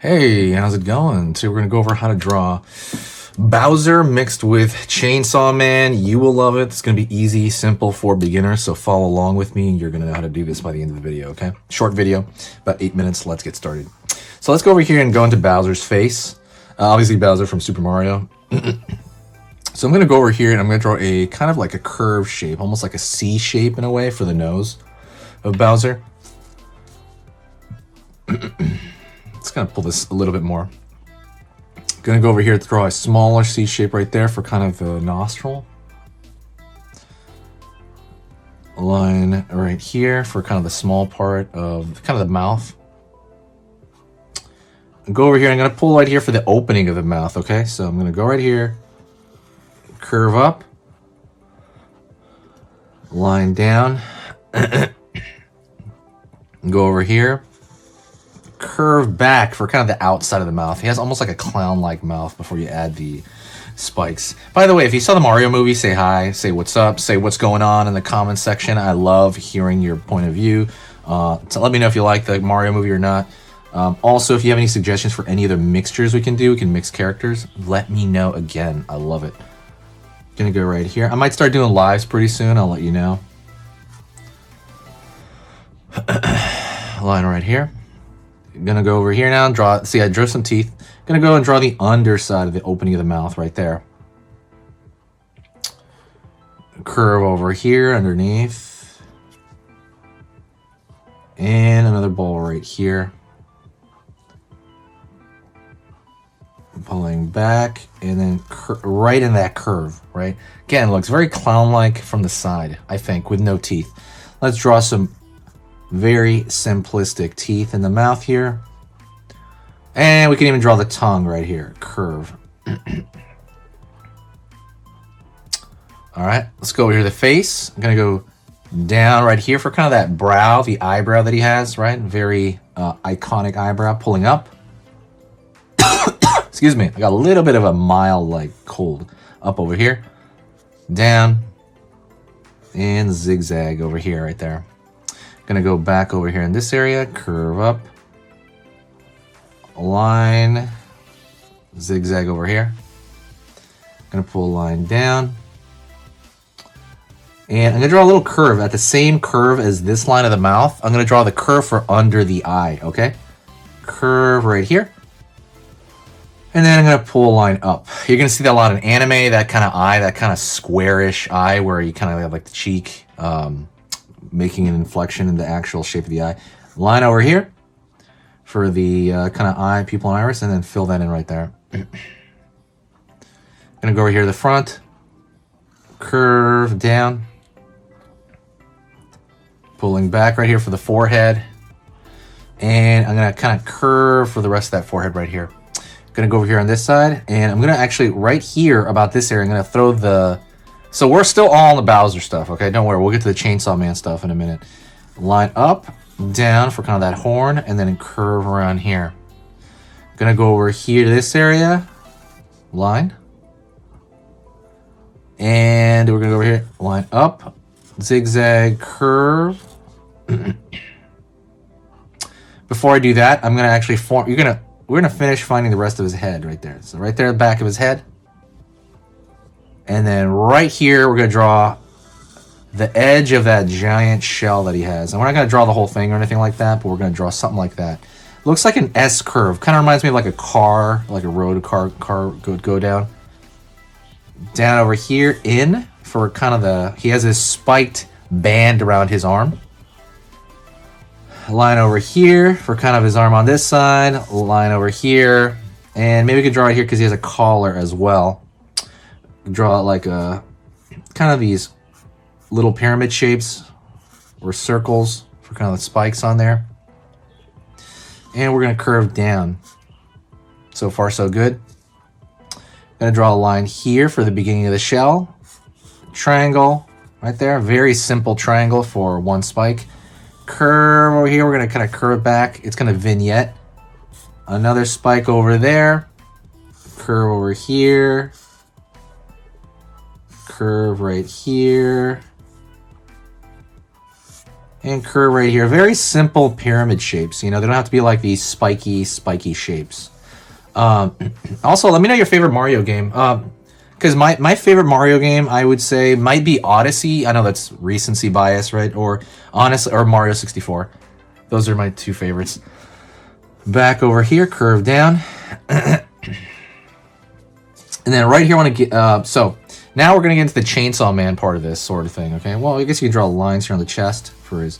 Hey, how's it going? So we're going to go over how to draw Bowser mixed with Chainsaw Man. You will love it. It's going to be easy, simple for beginners, so follow along with me. You're going to know how to do this by the end of the video, okay? Short video, about 8 minutes. Let's get started. So let's go over here and go into Bowser's face. Obviously, Bowser from Super Mario. So I'm going to go over here and I'm going to draw a kind of like a curved shape, almost like a C shape in a way for the nose of Bowser. Let's kind of pull this a little bit more. I'm going to go over here to draw a smaller C shape right there for kind of the nostril. A line right here for kind of the small part of kind of the mouth. And go over here, I'm going to pull right here for the opening of the mouth, okay? So I'm going to go right here, curve up, line down, and go over here. Curve back for kind of the outside of the mouth. He has almost like a clown-like mouth before you add the spikes. By the way, if you saw the Mario movie, say hi, say what's up, say what's going on in the comments section. I love hearing your point of view. So let me know if you like the Mario movie or not. Also, if you have any suggestions for any other mixtures we can mix characters, let me know again. I love it. Gonna go right here. I might start doing lives pretty soon. I'll let you know. Line right here. Gonna go over here now and draw. See, I drew some teeth. Gonna go and draw the underside of the opening of the mouth right there. Curve over here underneath, and another ball right here. Pulling back, and then right in that curve. Right again, it looks very clown-like from the side. I think with no teeth. Let's draw some very simplistic teeth in the mouth here. And we can even draw the tongue right here. Curve. Alright, let's go over here to the face. I'm going to go down right here for kind of that brow, the eyebrow that he has, right? Very iconic eyebrow. Pulling up. Excuse me. I got a little bit of a mild, like, cold. Up over here. Down. And zigzag over here right there. Gonna go back over here in this area, curve up, line, zigzag over here. Gonna pull a line down, and I'm gonna draw a little curve at the same curve as this line of the mouth. I'm gonna draw the curve for under the eye, okay? Curve right here, and then I'm gonna pull a line up. You're gonna see that a lot in anime, that kind of eye, that kind of squarish eye where you kind of have like the cheek, making an inflection in the actual shape of the eye. Line over here for the kind of eye, pupil, and iris, and then fill that in right there. Gonna go over here to the front, curve down, pulling back right here for the forehead, and I'm gonna kind of curve for the rest of that forehead right here. Gonna go over here on this side, and I'm gonna actually right here about this area, I'm gonna throw the. So we're still all on the Bowser stuff, okay? Don't worry, we'll get to the Chainsaw Man stuff in a minute. Line up, down for kind of that horn, and then curve around here. Gonna go over here to this area, line. And we're gonna go over here, line up, zigzag, curve. Before I do that, I'm gonna actually form, we're gonna finish finding the rest of his head right there. So right there, the back of his head. And then right here, we're going to draw the edge of that giant shell that he has. And we're not going to draw the whole thing or anything like that, but we're going to draw something like that. Looks like an S curve. Kind of reminds me of like a car, like a road car go down. Down over here, in for kind of the... He has this spiked band around his arm. Line over here for kind of his arm on this side. Line over here. And maybe we could draw it here because he has a collar as well. Draw like a kind of these little pyramid shapes or circles for kind of the spikes on there, and we're going to curve down. So far so good. Going to draw a line here for the beginning of the shell, triangle right there, very simple triangle for one spike. Curve over here, we're going to kind of curve back. It's going to vignette. Another spike over there, curve over here, curve right here, and curve right here. Very simple pyramid shapes. You know, they don't have to be like these spiky shapes. Also, let me know your favorite Mario game. Because my favorite Mario game, I would say, might be Odyssey. I know that's recency bias, right? Or honestly, or Mario 64. Those are my two favorites. Back over here, curve down. And then right here, I want to get... so, now we're going to get into the Chainsaw Man part of this sort of thing, okay? Well, I guess you can draw lines here on the chest for his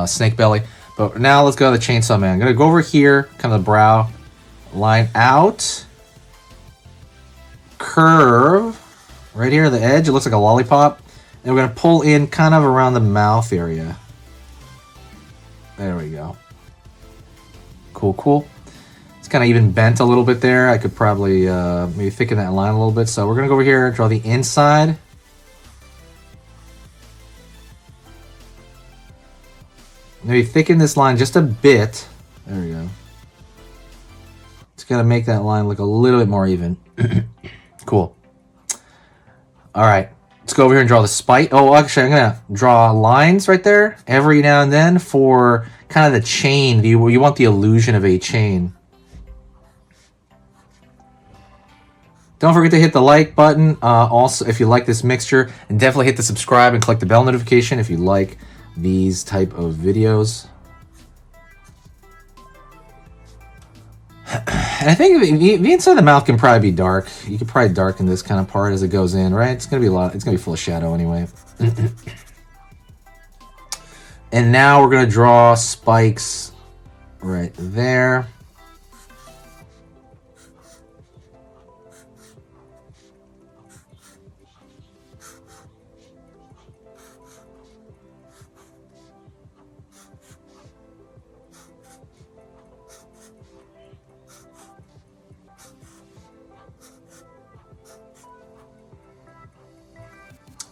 snake belly. But now let's go to the Chainsaw Man. I'm going to go over here, kind of the brow, line out, curve, right here at the edge. It looks like a lollipop. And we're going to pull in kind of around the mouth area. There we go. Cool, cool. It's kind of even bent a little bit there. I could probably maybe thicken that line a little bit. So we're going to go over here, draw the inside. Maybe thicken this line just a bit. There we go. It's going to make that line look a little bit more even. Cool. All right. Let's go over here and draw the spike. Oh, actually, I'm going to draw lines right there every now and then for kind of the chain. You want the illusion of a chain. Don't forget to hit the like button. Also, if you like this mixture, and definitely hit the subscribe and click the bell notification if you like these type of videos. And I think the inside of the mouth can probably be dark. You could probably darken this kind of part as it goes in, right? It's gonna be it's gonna be full of shadow anyway. And now we're gonna draw spikes right there.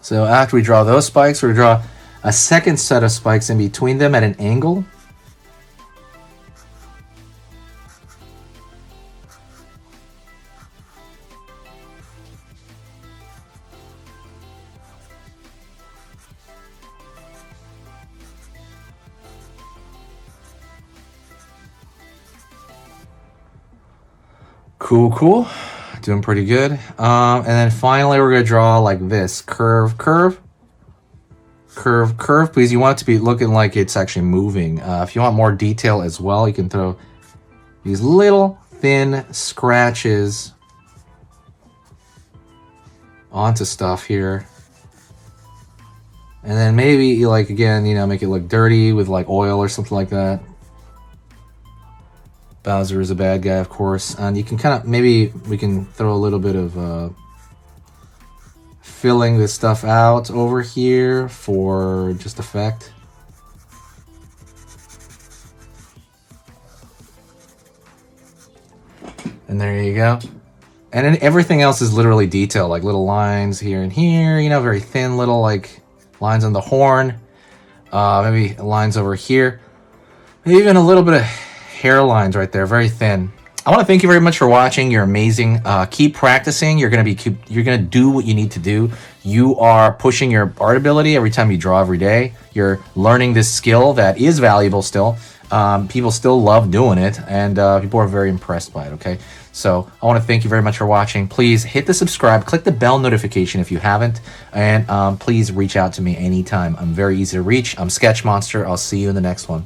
So after we draw those spikes, we're going to draw a second set of spikes in between them at an angle. Cool, cool. Doing pretty good. And then finally, we're going to draw like this. Curve, curve. Curve, curve. Please, you want it to be looking like it's actually moving. If you want more detail as well, you can throw these little thin scratches onto stuff here. And then maybe, like, again, you know, make it look dirty with like oil or something like that. Bowser is a bad guy, of course, and you can kind of, maybe we can throw a little bit of filling this stuff out over here for just effect. And there you go. And then everything else is literally detail, like little lines here and here, you know, very thin little like lines on the horn, maybe lines over here, maybe even a little bit of hairlines right there, very thin. I want to thank you very much for watching. You're amazing. Keep practicing. You're gonna do what you need to do. You are pushing your art ability every time you draw every day. You're learning this skill that is valuable still. People still love doing it, and people are very impressed by it. Okay, so I want to thank you very much for watching. Please hit the subscribe, click the bell notification if you haven't, and please reach out to me anytime. I'm very easy to reach. I'm Sketch Monster. I'll see you in the next one.